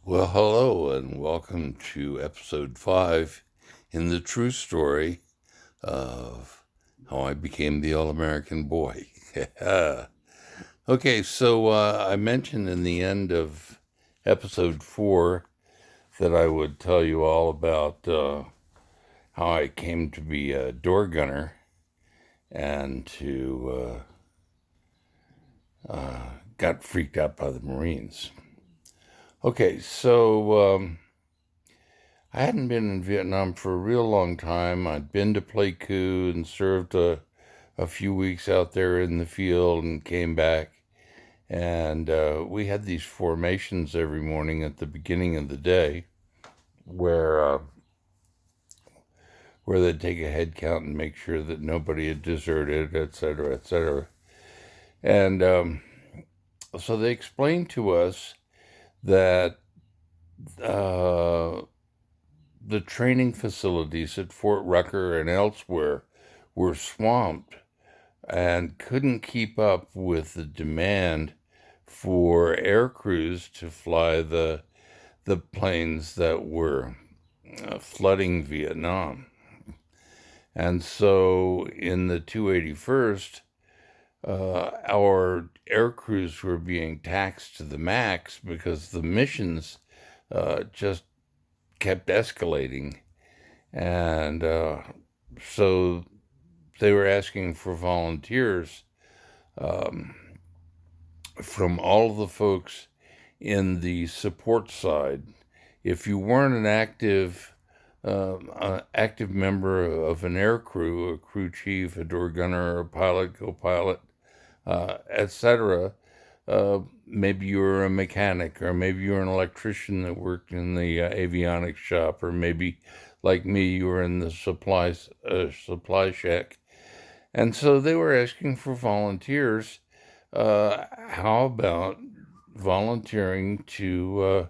Well, hello, and welcome to episode 5 in the true story of how I became the All American Boy. Okay, so I mentioned in the end of episode 4 that I would tell you all about how I came to be a door gunner and to got freaked out by the Marines. Okay, so I hadn't been in Vietnam for a real long time. I'd been to Pleiku and served a few weeks out there in the field and came back. And we had these formations every morning at the beginning of the day where they'd take a head count and make sure that nobody had deserted, et cetera, et cetera. And so they explained to us that the training facilities at Fort Rucker and elsewhere were swamped and couldn't keep up with the demand for air crews to fly the planes that were flooding Vietnam. And so in the 281st, our air crews were being taxed to the max because the missions just kept escalating. And so they were asking for volunteers from all of the folks in the support side. If you weren't an active member of an air crew, a crew chief, a door gunner, a pilot, co-pilot, etc., maybe you were a mechanic, or maybe you were an electrician that worked in the avionics shop, or maybe, like me, you were in the supply shack. And so they were asking for volunteers. How about volunteering to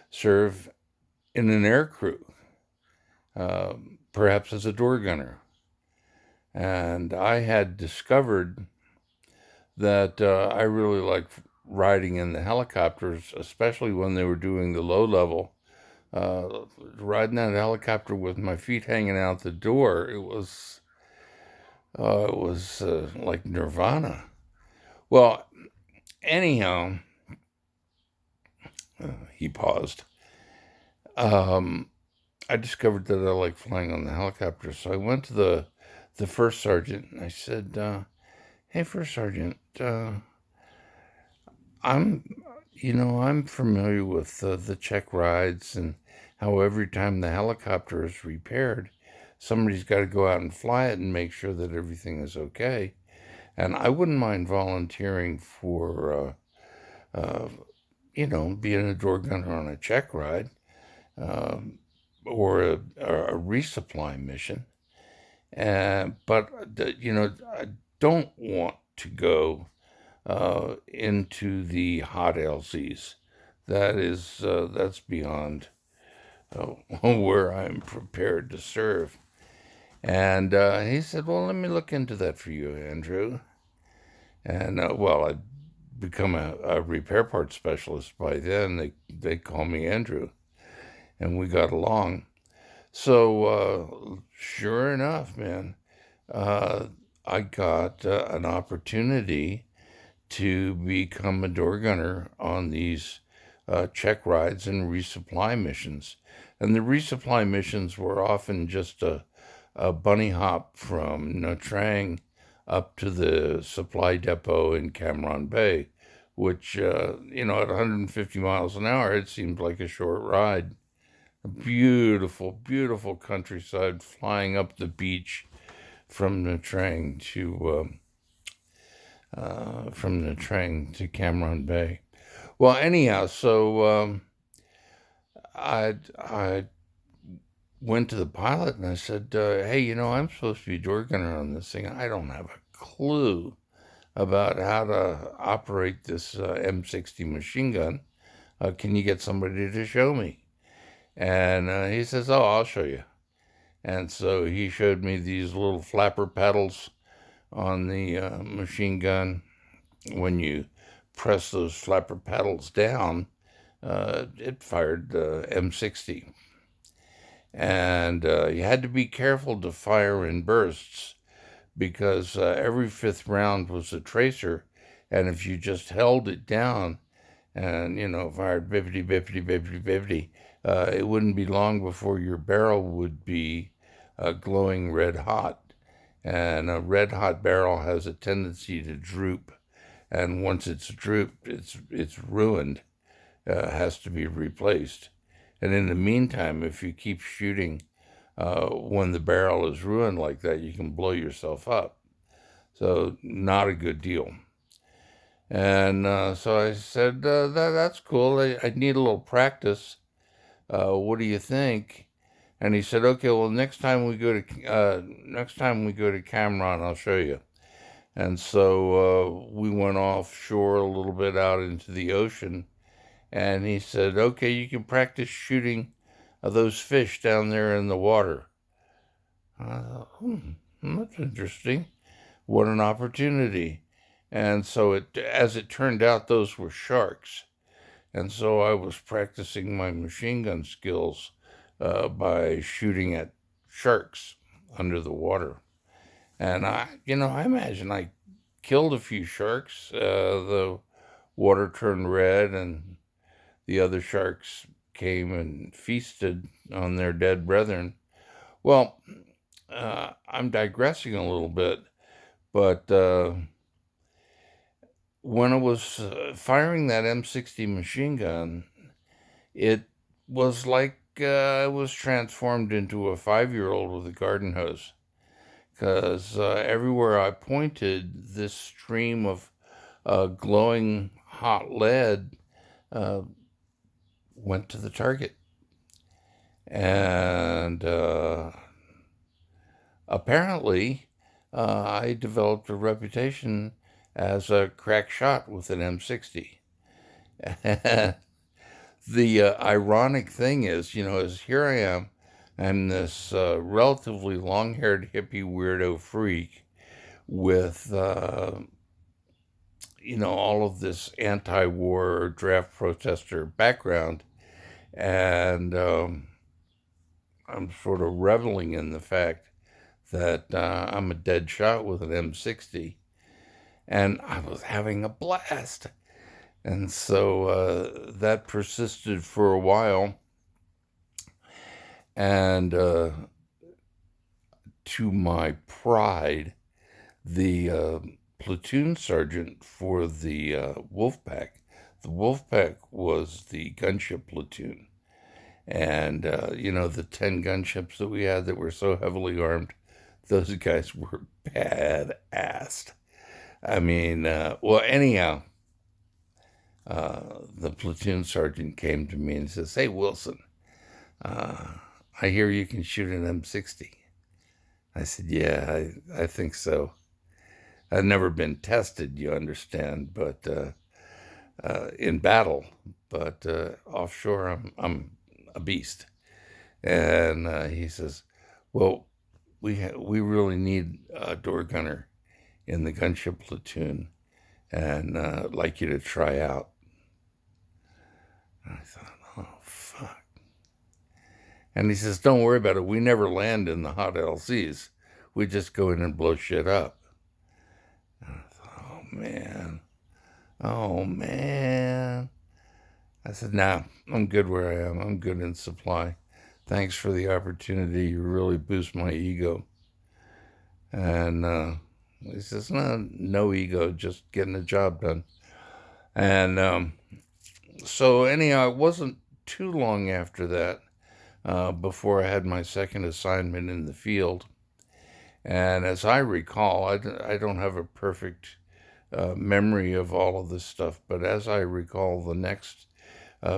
serve in an air crew, perhaps as a door gunner? And I had discovered that I really liked riding in the helicopters, especially when they were doing the low level. Riding that helicopter with my feet hanging out the door, it was like nirvana. Well, anyhow, he paused. I discovered that I like flying on the helicopter, so I went to the first sergeant and I said, "Hey, first sergeant, I'm familiar with the check rides and how every time the helicopter is repaired, somebody's got to go out and fly it and make sure that everything is okay. And I wouldn't mind volunteering for, being a door gunner on a check ride or a resupply mission. But I don't want to go into the hot LZs. That's beyond where I'm prepared to serve." And he said, "Well, let me look into that for you, Andrew." And I'd become a repair part specialist by then. They call me Andrew, and we got along. So sure enough, man, I got an opportunity to become a door gunner on these check rides and resupply missions. And the resupply missions were often just a bunny hop from Nha Trang up to the supply depot in Cam Ranh Bay, which, at 150 miles an hour, it seemed like a short ride. A beautiful, beautiful countryside flying up the beach from Nha Trang to Cam Ranh Bay. Well, anyhow, so I went to the pilot and I said, "Hey, I'm supposed to be door gunner on this thing. I don't have a clue about how to operate this M60 machine gun. Can you get somebody to show me?" And he says, "Oh, I'll show you." And so he showed me these little flapper pedals on the machine gun. When you press those flapper pedals down, it fired the M60. And you had to be careful to fire in bursts because every fifth round was a tracer. And if you just held it down and, fired bippity, bippity, bippity, bippity, it wouldn't be long before your barrel would be glowing red hot. And a red hot barrel has a tendency to droop. And once it's drooped, it's ruined, has to be replaced. And in the meantime, if you keep shooting when the barrel is ruined like that, you can blow yourself up. So not a good deal. And so I said, that's cool. I need a little practice. What do you think? And he said, okay, well, next time we go to Cameron, I'll show you. And so we went offshore a little bit out into the ocean. And he said, okay, you can practice shooting those fish down there in the water. I thought, that's interesting. What an opportunity. And so as it turned out, those were sharks. And so I was practicing my machine gun skills by shooting at sharks under the water. And I imagine I killed a few sharks. The water turned red and the other sharks came and feasted on their dead brethren. Well, I'm digressing a little bit, but when I was firing that M60 machine gun, it was like I was transformed into a 5-year-old with a garden hose. Because everywhere I pointed, this stream of glowing hot lead went to the target. And apparently, I developed a reputation as a crack shot with an M60. The ironic thing is, here I am, I'm this relatively long-haired hippie weirdo freak with, all of this anti-war draft protester background, and I'm sort of reveling in the fact that I'm a dead shot with an M60, and I was having a blast. And so that persisted for a while. And to my pride, the platoon sergeant for the Wolfpack was the gunship platoon. And, the 10 gunships that we had that were so heavily armed, those guys were badass. I mean, well, anyhow, the platoon sergeant came to me and says, "Hey, Wilson, I hear you can shoot an M60. I said, yeah, I think so. I've never been tested, you understand, but in battle, but offshore, I'm a beast. And he says, well, we really need a door gunner in the gunship platoon, and I'd like you to try out. And I thought, oh, fuck. And he says, don't worry about it. We never land in the hot LCs. We just go in and blow shit up. And I thought, oh, man. Oh, man. I said, nah, I'm good where I am. I'm good in supply. Thanks for the opportunity. You really boost my ego. And he says, no ego, just getting the job done. And so anyhow, it wasn't too long after that before I had my second assignment in the field. And as I recall, I don't have a perfect memory of all of this stuff, but as I recall, the next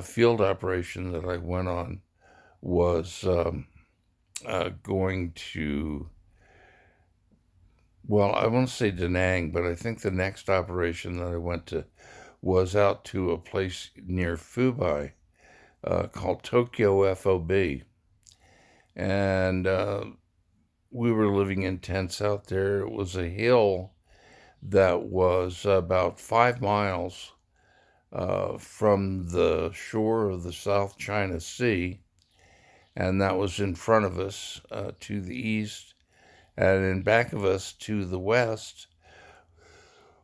field operation that I went on was going to, well, I won't say Da Nang, but I think the next operation that I went to was out to a place near Fubai called Tokyo FOB. And we were living in tents out there. It was a hill that was about 5 miles from the shore of the South China Sea, and that was in front of us to the east, and in back of us to the west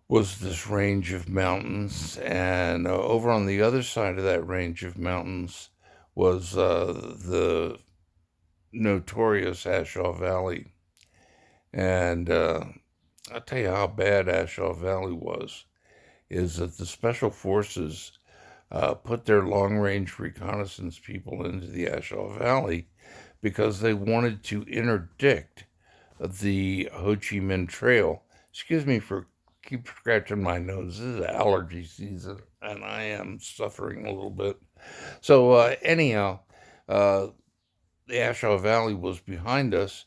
was this range of mountains, and over on the other side of that range of mountains was the notorious Ashaw Valley. And I'll tell you how bad Ashaw Valley was, is that the Special Forces put their long-range reconnaissance people into the Ashaw Valley because they wanted to interdict the Ho Chi Minh Trail. Excuse me for keep scratching my nose. This is allergy season, and I am suffering a little bit. So anyhow, the Ashaw Valley was behind us,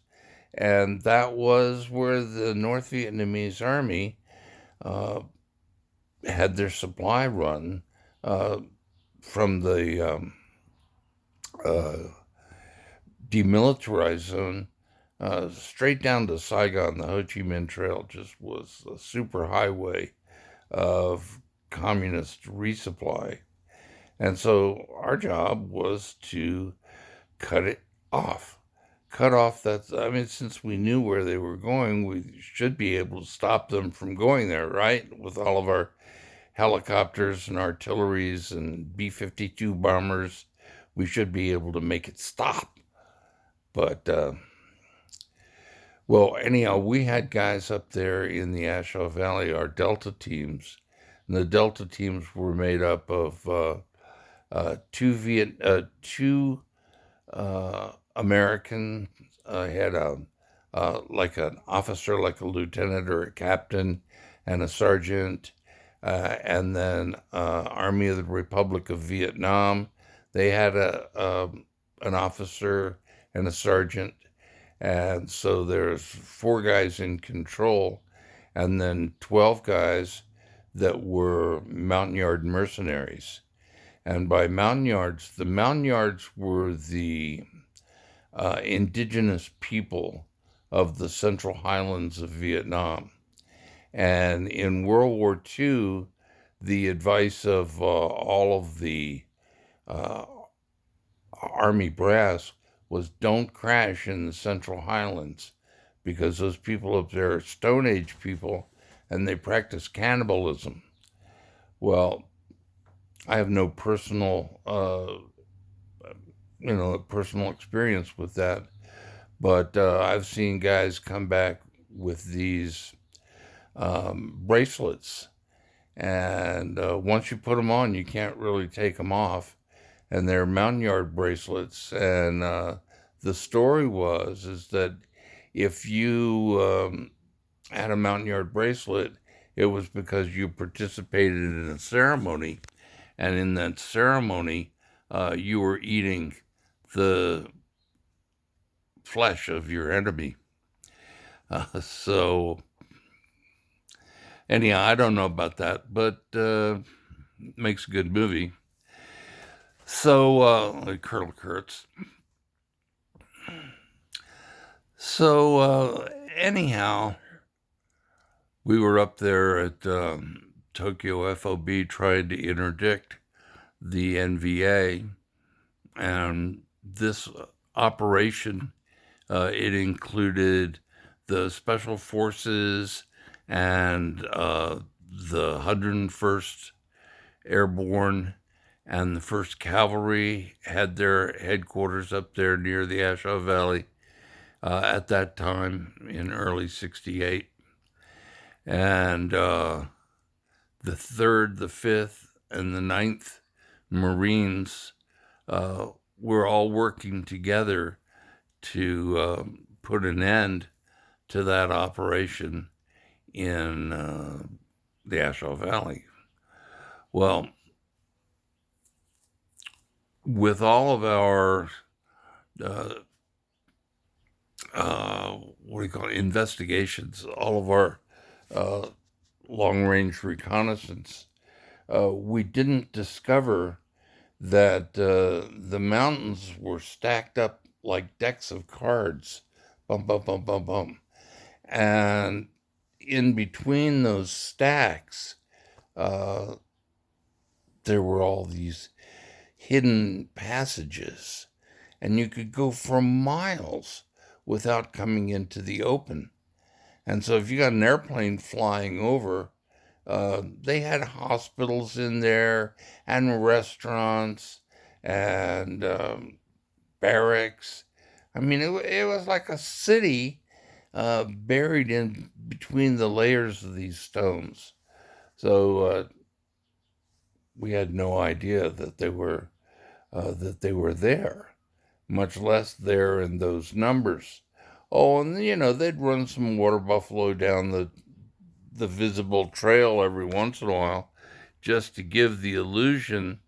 and that was where the North Vietnamese Army had their supply run from the demilitarized zone straight down to Saigon. The Ho Chi Minh Trail just was a super highway of communist resupply. And so our job was to cut it off. Cut off that, I mean, since we knew where they were going, we should be able to stop them from going there, right? With all of our helicopters and artilleries and B-52 bombers, we should be able to make it stop. But, well, anyhow, we had guys up there in the Ashaw Valley, our Delta teams, and the Delta teams were made up of two American, had like an officer, like a lieutenant or a captain, and a sergeant, and then Army of the Republic of Vietnam. They had an officer and a sergeant, and so there's 4 guys in control, and then 12 guys that were Montagnard mercenaries. And by Montagnards, the Montagnards were the indigenous people of the Central Highlands of Vietnam. And in World War II, the advice of all of the Army brass was don't crash in the Central Highlands because those people up there are Stone Age people and they practice cannibalism. Well, I have no personal, personal experience with that, but I've seen guys come back with these bracelets, and once you put them on, you can't really take them off, and they're Montagnard bracelets, and the story is that if you had a Montagnard bracelet, it was because you participated in a ceremony, and in that ceremony, you were eating the flesh of your enemy. So, anyhow, I don't know about that, but makes a good movie. So, like Colonel Kurtz. So, anyhow, we were up there at Tokyo FOB trying to interdict the NVA, and this operation, it included the Special Forces and the 101st Airborne and the 1st Cavalry had their headquarters up there near the Ashaw Valley at that time in early 68. And the 3rd, the 5th, and the 9th Marines were all working together to put an end to that operation in the Ashaw Valley. Well, with all of our investigations, all of our long-range reconnaissance, we didn't discover that the mountains were stacked up like decks of cards, bum, bum, bum, bum, bum. And in between those stacks, there were all these hidden passages, and you could go for miles without coming into the open. And so if you got an airplane flying over, they had hospitals in there and restaurants and barracks. I mean, it was like a city buried in between the layers of these stones. So we had no idea that they were there, much less there in those numbers. Oh, and they'd run some water buffalo down the visible trail every once in a while, just to give the illusion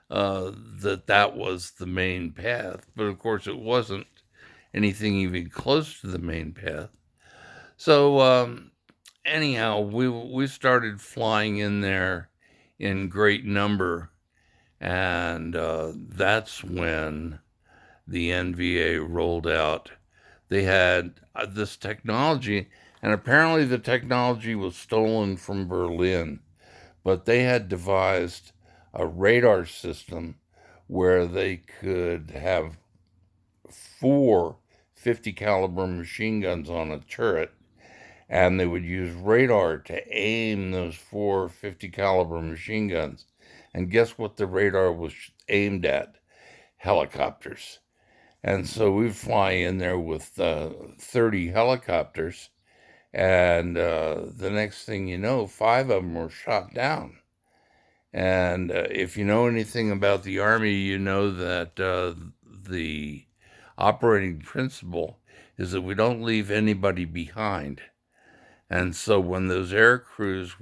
that was the main path. But of course, it wasn't anything even close to the main path. So anyhow, we started flying in there in great number, and that's when the NVA rolled out. They had this technology, and apparently the technology was stolen from Berlin, but they had devised a radar system where they could have 4 50 caliber machine guns on a turret, and they would use radar to aim those 4 50 caliber machine guns. And guess what the radar was aimed at? Helicopters. And so we'd fly in there with 30 helicopters, and the next thing you know, 5 of them were shot down. And if you know anything about the Army, you know that the operating principle is that we don't leave anybody behind. And so when those air crews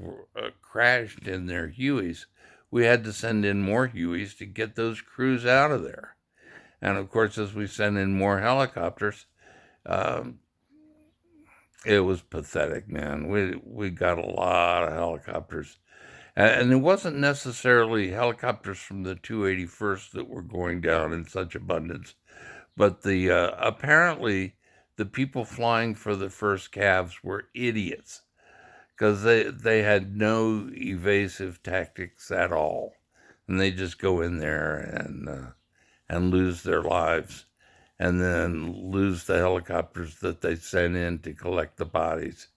crashed in their Hueys, we had to send in more Hueys to get those crews out of there. And of course, as we sent in more helicopters, it was pathetic, man. We got a lot of helicopters. And it wasn't necessarily helicopters from the 281st that were going down in such abundance, but apparently the people flying for the first Cavs were idiots, because they had no evasive tactics at all, and they just go in there and lose their lives, and then lose the helicopters that they sent in to collect the bodies.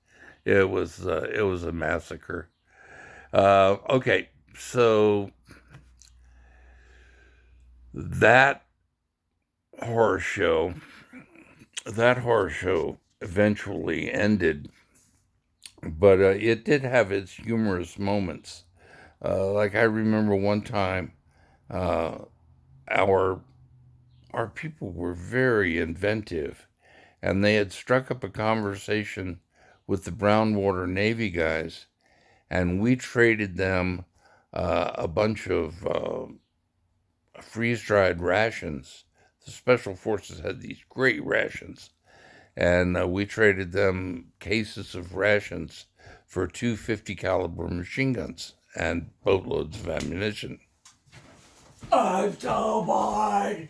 It was a massacre. Okay, so that horror show eventually ended, but it did have its humorous moments. Like I remember one time, our people were very inventive, and they had struck up a conversation with the Brownwater Navy guys, and we traded them a bunch of freeze-dried rations. The Special Forces had these great rations, and we traded them cases of rations for 2 50 caliber machine guns and boatloads of ammunition. I'm so bored.